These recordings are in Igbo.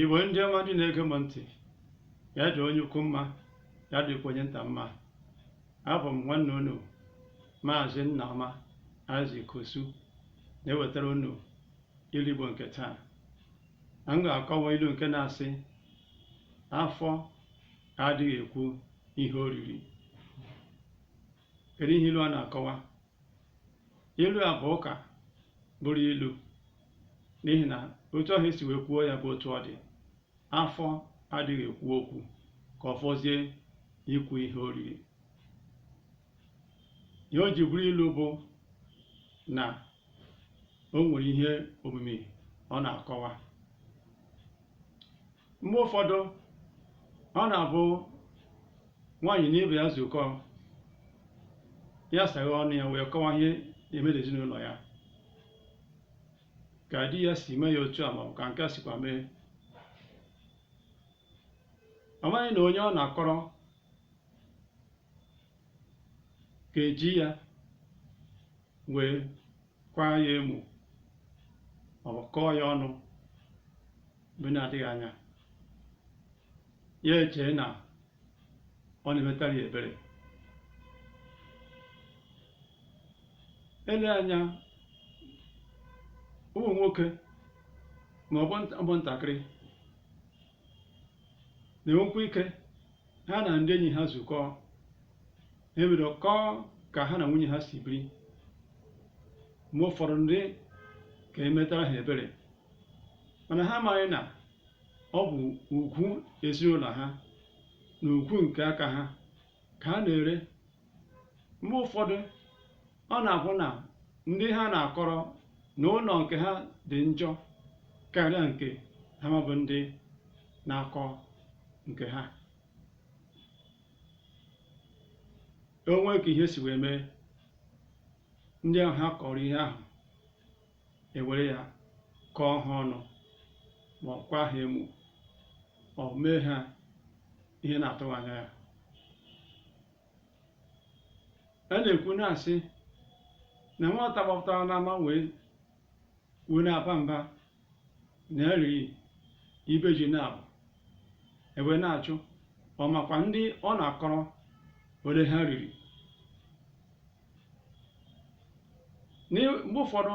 Igbo ndị ọma ndị na-ege m ntị, ya dị onye ukwu mma, ya dịkwa onye nta mma. Abụ m nwanne unu Maazị Nnaọma Azikosu na-ewetara unu ilu Igbo nke taa. M ga-akọwa ilu nke na-asị afọ adịghị ekwu ihe o riri. Kedu ihe ilu a na-akọwa? Ilu a bụ ụka bụrụ ilu, n'ihi na otu ahụ esi wee kwuo ya bụ otu ọ dị. Afọ adịghị ekwu okwu ka ọ fọzie ikwu ihe o riri. Ihe o ji bụrụ ilu bụ na o nwere ihe omimi ọ na-akọwa. Mgbe ụfọdụ ọ na-abụ nwaanyị na ibe ya zukọ, ya saghe ọnụ ya wee kọwa ihe na-eme n'ezinụlọ ya, ka di ya si mee ya otu a maọbụ ka nke a sikwa mee. Ọ maghị na onye ọ na-akọrọ ga-eji ya wee kwaa ya emo maọbụ kọọ ya ọnụ mgbe na-adịghị anya, ya echee na ọ na-emetara ya ebere. Ele anya ụmụ nwoke ma ọ bụ ntakịrị na-enwekwa ike ha na ndị enyi ha zukọọ, ebido kọọ ka ha na nwunye ha si biri. Mgbe ụfọdụ ndị ka emetara ha ebere, mana ha amaghị na ọ bụ ugwu ezinụlọ ha na ugwu nke aka ha ka ha na-ere. Mgbe ụfọdụ ọ na-abụ na ndị ha na-akọrọ na ụlọ nke ha dị njọ karịa nke ha bụ ndị na-akọ nke ha. Onwe ka ihe si wee mee, ndị ahụ ha kọrọ ihe ahụ ewere ya kọọ ha ọnụ ma ọ kwa ha emu, ọ mee ha ihe na-atụghị anya ya. A na-ekwu na-asị na nwata gbapụtara n'ama wee na-aba mba na eriri ibe ji na-abụ ebe na-achụ ọ makwa ndị ọ na-akọrọ ole ha riri. Mgbe ụfọdụ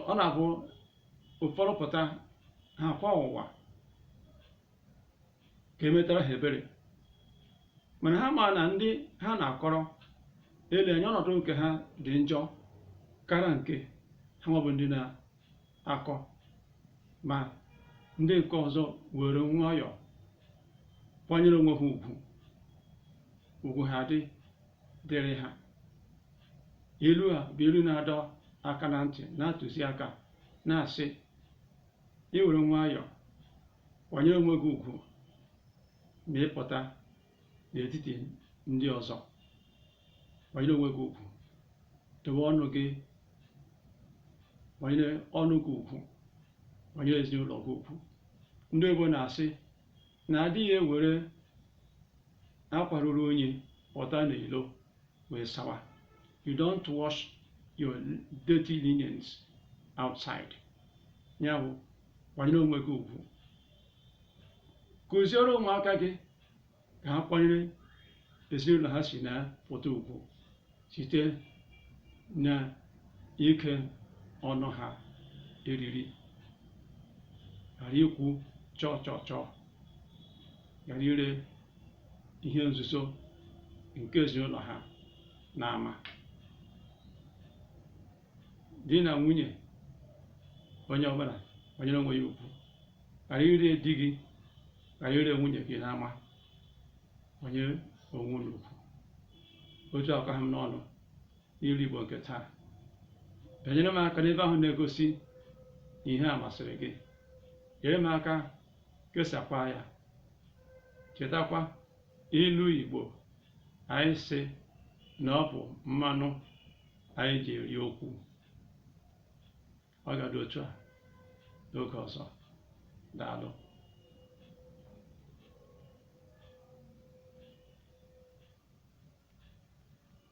ọ na-abụ ụfọdụ pụta ha kwa ọwụwa ka emetara ha ebere, mana ha ma na ndị ha na-akọrọ ele anya ọnọdụ nke ha dị njọ karịa nke ha bụ ndị na-akọ, ma ndị nke ọzọ were nwayọọ kwanyere onwe ha ugwu ha dịrị ha. Ilu a bụ ilu na-adọ aka na ntị, na-atụziaka na-asị iwere nwayọọ kwanyere onwe gị ugwu ma ịpụta n'etiti ndị ọzọ. Kwanyere onwe gị ugwu, dobe ọnụ gị, kwanyere ọnụ gị ugwu, kwanyere ezinụlọ gị ugwu. Ndị Igbo na-asị na adịghị ewere akwa ruru unyi pụta n'ilo wee sawa. You don't wash your dirty linens outside. Ya bụ kwanyere onwe gị ugwu. Kụziere ụmụaka gị ka ha kwanyere ezinụlọ ha si na-pụta ugwu site na ike ọnụ ha eriri, ghara ikwu chọọ chọọ chọọ, ghara ire ihe nzuzo nke ezinụlọ ha n'ama. Di na nwunye onye ọbụla kwanyere onwe ya ugwu, ghara ire di gị, ghara ire nwunye gị n'ama, kwanyere onwe unu ugwu. Otu aka ha m n'ọnụ n'ilu Igbo nke taa. Bịanyere m aka n'ebe ahụ na-egosi ihe a masịrị gị, nyere m aka kesakwa ya. Chetakwa ilu Igbo anyị sị na ọ bụ mmanụ anyị ji eri okwu. Ọ ga-adị otu a n'oge ọzọ. Daalụ.